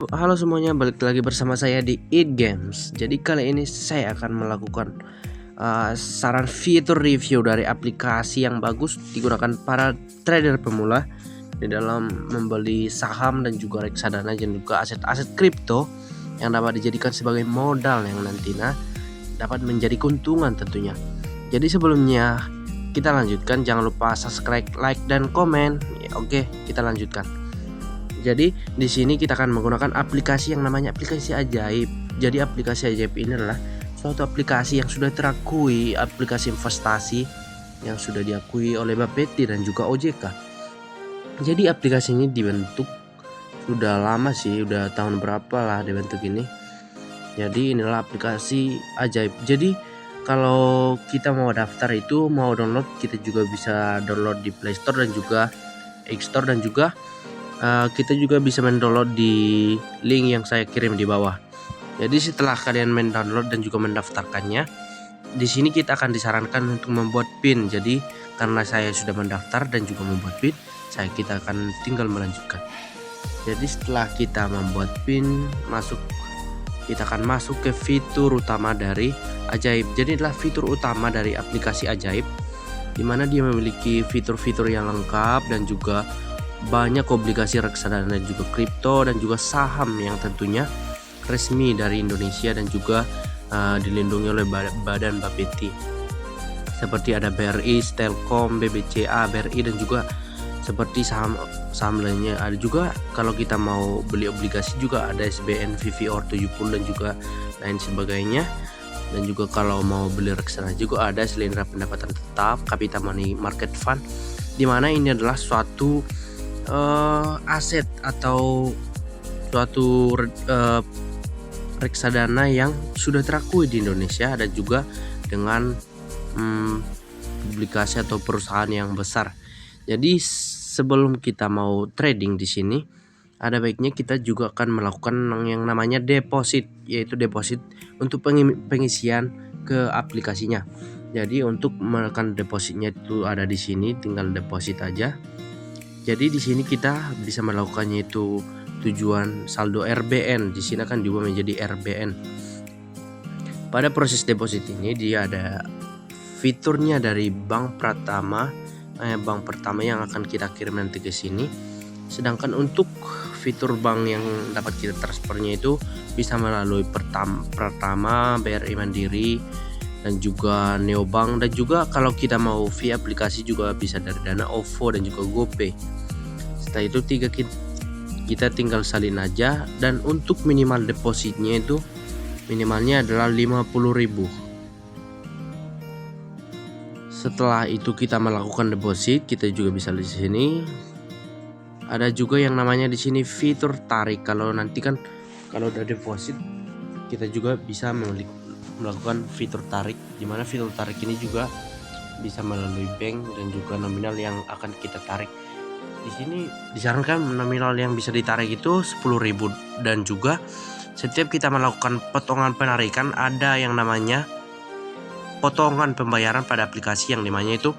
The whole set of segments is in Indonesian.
Halo semuanya, balik lagi bersama saya di Eat Games. Jadi kali ini saya akan melakukan saran fitur review dari aplikasi yang bagus digunakan para trader pemula di dalam membeli saham dan juga reksadana dan juga aset-aset kripto yang dapat dijadikan sebagai modal yang nantinya dapat menjadi keuntungan tentunya. Jadi sebelumnya kita lanjutkan, jangan lupa subscribe, like, dan komen. Oke, kita lanjutkan. Jadi di sini kita akan menggunakan aplikasi yang namanya aplikasi ajaib. Jadi aplikasi ajaib ini adalah suatu aplikasi yang sudah terakui, aplikasi investasi yang sudah diakui oleh Bapeti dan juga OJK. Jadi aplikasi ini dibentuk sudah lama sih, udah tahun berapa lah dibentuk ini. Jadi inilah aplikasi ajaib. Jadi kalau kita mau daftar itu, mau download, kita juga bisa download di Play Store dan juga App Store, dan juga kita juga bisa mendownload di link yang saya kirim di bawah. Jadi setelah kalian mendownload dan juga mendaftarkannya, di sini kita akan disarankan untuk membuat PIN. Jadi karena saya sudah mendaftar dan juga membuat PIN, kita akan tinggal melanjutkan. Jadi setelah kita membuat PIN, kita akan masuk ke fitur utama dari ajaib. Jadi adalah fitur utama dari aplikasi ajaib, dimana dia memiliki fitur-fitur yang lengkap dan juga banyak obligasi reksadana dan juga kripto dan juga saham yang tentunya resmi dari Indonesia dan juga dilindungi oleh Badan Bapeti. Seperti ada BRI, Telkom, BBCA, BRI, dan juga seperti saham lainnya. Ada juga kalau kita mau beli obligasi juga ada SBN, VVOR 70 dan juga lain sebagainya. Dan juga kalau mau beli reksadana juga ada Selendra Pendapatan Tetap, Capital Money Market Fund, dimana ini adalah suatu aset atau suatu reksadana yang sudah terakui di Indonesia dan juga dengan publikasi atau perusahaan yang besar. Jadi sebelum kita mau trading di sini, ada baiknya kita juga akan melakukan yang namanya deposit, yaitu deposit untuk pengisian ke aplikasinya. Jadi untuk menekan depositnya itu ada di sini, tinggal deposit aja. Jadi di sini kita bisa melakukannya itu tujuan saldo RBN. Di sini akan diubah menjadi RBN. Pada proses deposit ini dia ada fiturnya dari bank pertama yang akan kita kirim nanti ke sini. Sedangkan untuk fitur bank yang dapat kita transfernya itu bisa melalui Pertama, BRI Mandiri, dan juga Neobank, dan juga kalau kita mau via aplikasi juga bisa dari Dana, OVO, dan juga GoPay. Setelah itu kita tinggal salin aja, dan untuk minimal depositnya itu minimalnya adalah 50.000. Setelah itu kita melakukan deposit, kita juga bisa di sini ada juga yang namanya di sini fitur tarik. Kalau nanti kan kalau udah deposit kita juga bisa melakukan fitur tarik, dimana fitur tarik ini juga bisa melalui bank dan juga nominal yang akan kita tarik. Di sini disarankan nominal yang bisa ditarik itu 10.000, dan juga setiap kita melakukan potongan penarikan ada yang namanya potongan pembayaran pada aplikasi, yang dimana itu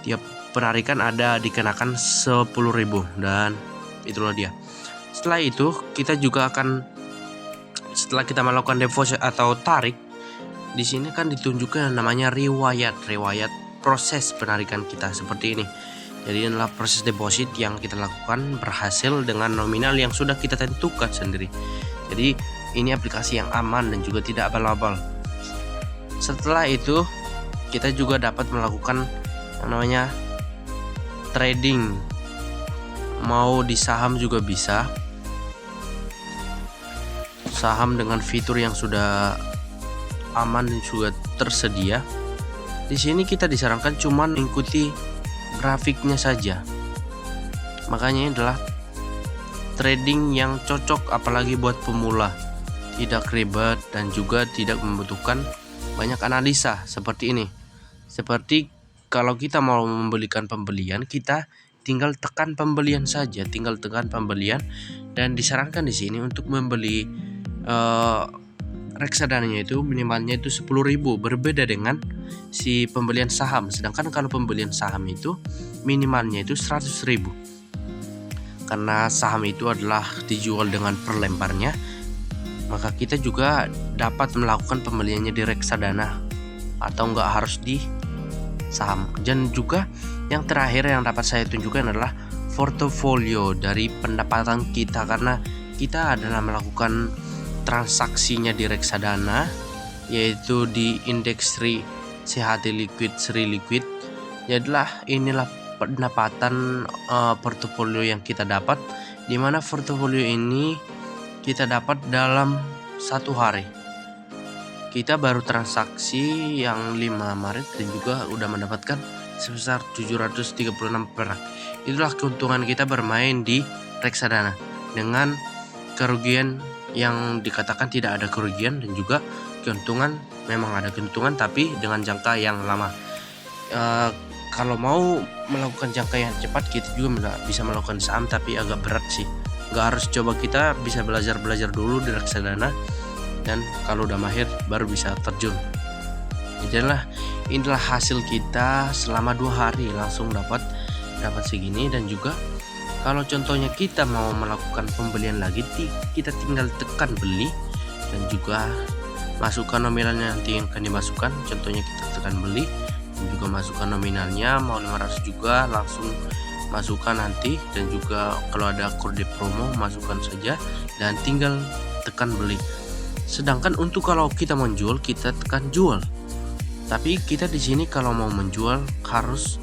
tiap penarikan ada dikenakan 10.000, dan itulah dia. Setelah itu kita juga akan, setelah kita melakukan deposit atau tarik, di sini kan ditunjukkan namanya riwayat proses penarikan kita seperti ini. Jadi inilah proses deposit yang kita lakukan berhasil dengan nominal yang sudah kita tentukan sendiri. Jadi ini aplikasi yang aman dan juga tidak abal-abal. Setelah itu kita juga dapat melakukan yang namanya trading. Mau di saham juga bisa. Saham dengan fitur yang sudah aman dan juga tersedia. Di sini kita disarankan cuma mengikuti grafiknya saja. Makanya ini adalah trading yang cocok apalagi buat pemula. Tidak ribet dan juga tidak membutuhkan banyak analisa seperti ini. Seperti kalau kita mau membelikan pembelian, kita tinggal tekan pembelian saja, dan disarankan di sini untuk membeli reksadananya itu minimalnya itu 10.000, berbeda dengan si pembelian saham. Sedangkan kalau pembelian saham itu minimalnya itu 100.000. karena saham itu adalah dijual dengan per lembarnya, maka kita juga dapat melakukan pembeliannya di reksadana atau nggak harus di saham. Dan juga yang terakhir yang dapat saya tunjukkan adalah portofolio dari pendapatan kita, karena kita adalah melakukan transaksinya di reksadana, yaitu di indeks CHT Liquid Sri Liquid. Jadilah inilah pendapatan portofolio yang kita dapat, di mana portofolio ini kita dapat dalam satu hari. Kita baru transaksi yang 5 Maret dan juga udah mendapatkan sebesar 736 perak. Itulah keuntungan kita bermain di reksadana, dengan kerugian yang dikatakan tidak ada kerugian, dan juga keuntungan memang ada keuntungan tapi dengan jangka yang lama. Kalau mau melakukan jangka yang cepat, kita juga bisa melakukan saham, tapi agak berat sih. Nggak harus coba, kita bisa belajar dulu di reksadana, dan kalau udah mahir baru bisa terjun. Inilah hasil kita selama 2 hari langsung dapat segini. Dan juga kalau contohnya kita mau melakukan pembelian lagi, kita tinggal tekan beli dan juga masukkan nominalnya nanti yang akan dimasukkan. Contohnya kita tekan beli dan juga masukkan nominalnya, mau 500 juga langsung masukkan nanti, dan juga kalau ada kode promo masukkan saja dan tinggal tekan beli. Sedangkan untuk kalau kita menjual, kita tekan jual. Tapi kita di sini kalau mau menjual harus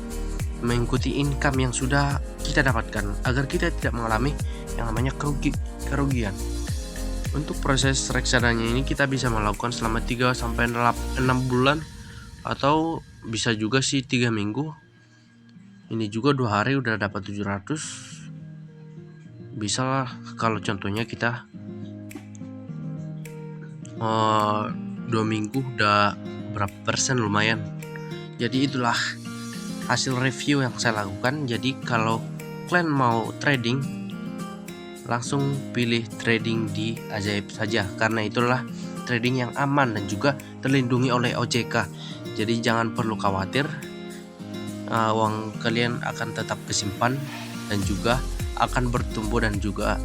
mengikuti income yang sudah kita dapatkan agar kita tidak mengalami yang namanya kerugian. Untuk proses reksadanya ini kita bisa melakukan selama 3 sampai 6 bulan atau bisa juga sih 3 minggu. Ini juga 2 hari udah dapat 700. Bisa lah kalau contohnya kita 2 minggu udah berapa persen, lumayan. Jadi itulah hasil review yang saya lakukan. Jadi kalau kalian mau trading, langsung pilih trading di Ajaib saja, karena itulah trading yang aman dan juga terlindungi oleh OJK. Jadi jangan perlu khawatir, uang kalian akan tetap kesimpan dan juga akan bertumbuh dan juga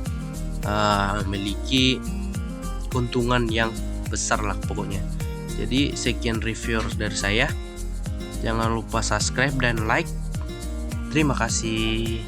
memiliki keuntungan yang besar lah pokoknya. Jadi sekian review dari saya. Jangan lupa subscribe dan like. Terima kasih.